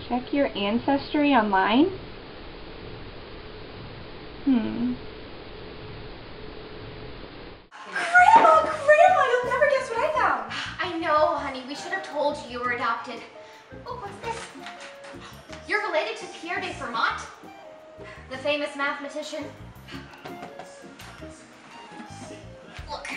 Check your ancestry online? Grandma, you'll never guess what I found. I know, honey. We should have told you were adopted. Oh, what's this? You're related to Pierre de Fermat, the famous mathematician. Look.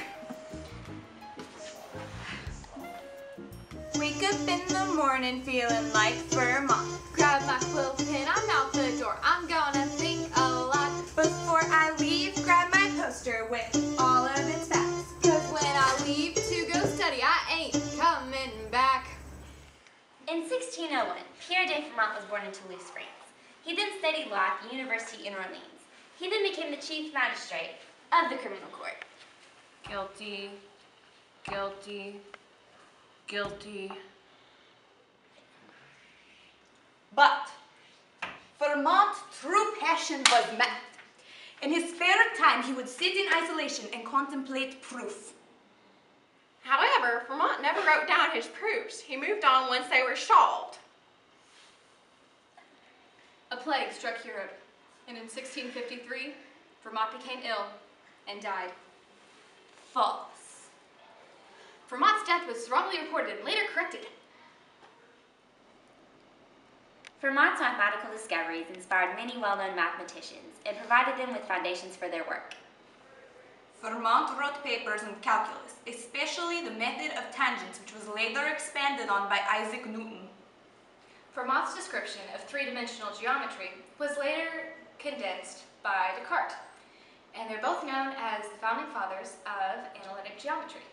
Wake up in the morning feeling like Fermat. Grab my quill pen, I'm out the door. I'm gonna think a lot. Before I leave, grab my poster with all of its facts. Cause when I leave to go study, I ain't coming back. In 1601, Pierre de Fermat was born in Toulouse, France. He then studied law at the University in Orleans. He then became the chief magistrate of the criminal court. Guilty, guilty, guilty. But Fermat's true passion was math. In his spare time, he would sit in isolation and contemplate proof. However, Fermat never wrote down his proofs. He moved on once they were solved. A plague struck Europe, and in 1653, Fermat became ill and died. False. Fermat's death was wrongly reported and later corrected. Fermat's mathematical discoveries inspired many well-known mathematicians and provided them with foundations for their work. Fermat wrote papers in calculus, especially the method of tangents, which was later expanded on by Isaac Newton. Fermat's description of three-dimensional geometry was later condensed by Descartes, and they're both known as the founding fathers of analytic geometry.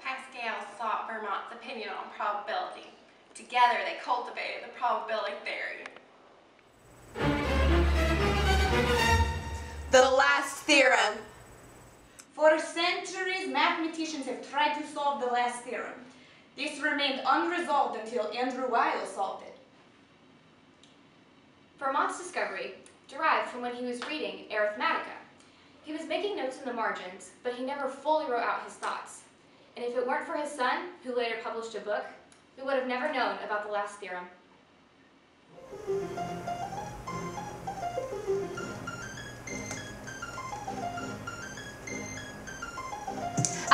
Pascal sought Fermat's opinion on probability. Together, they cultivated the probability theory. The last theorem. For centuries, mathematicians have tried to solve the last theorem. This remained unresolved until Andrew Weil solved it. Fermat's discovery derived from when he was reading Arithmetica. He was making notes in the margins, but he never fully wrote out his thoughts. And if it weren't for his son, who later published a book, we would have never known about the last theorem.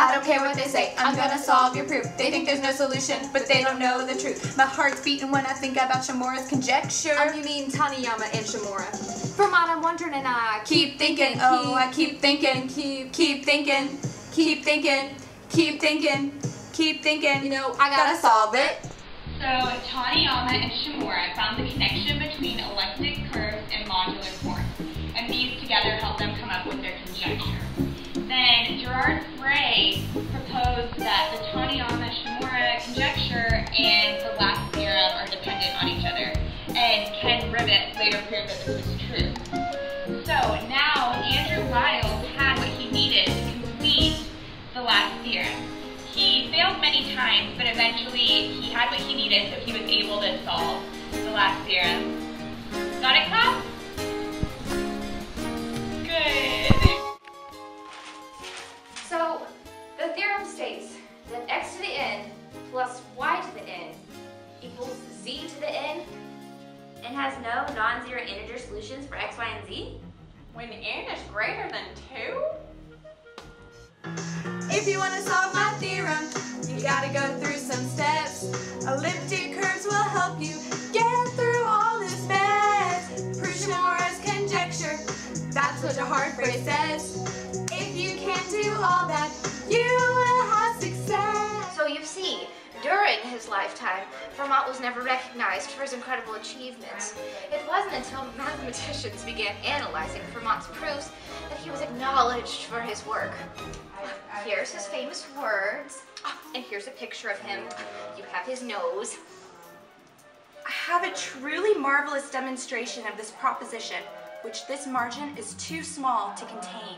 I don't care what they say, I'm gonna solve your proof. They think there's no solution, but they don't know the truth. My heart's beating when I think about Shimura's conjecture. You mean Taniyama and Shimura. Fermat, I'm wondering, and I keep thinking, oh, I keep thinking, keep thinking, keep thinking, keep thinking, keep thinking. You know, I gotta solve it. So Taniyama and Shimura found the connection between elliptic curves and modular forms, and these together helped them come up with their conjecture. Then Gerard Frey proposed that the Taniyama-Shimura conjecture and the last theorem are dependent on each other, and Ken Ribbett later proved that this was true. So now Andrew Wiles had what he needed to complete the last theorem. He failed many times, but eventually he had what he needed, so he was able to solve the last theorem. Got it, class? Good. So, the theorem states that x to the n plus y to the n equals z to the n. And has no non-zero integer solutions for x, y, and z? When n is greater than 2? If you want to solve my theorem, you gotta go through some steps. Elliptic curves will help you get through all this mess. Prove Shimura's conjecture, that's what your heart phrase says. If you can't do all that, you will have success. So you see, during his lifetime, Fermat was never recognized for his incredible achievements. It wasn't until mathematicians began analyzing Fermat's proofs that he was acknowledged for his work. Here's his famous words, and here's a picture of him. You have his nose. I have a truly marvelous demonstration of this proposition, which this margin is too small to contain.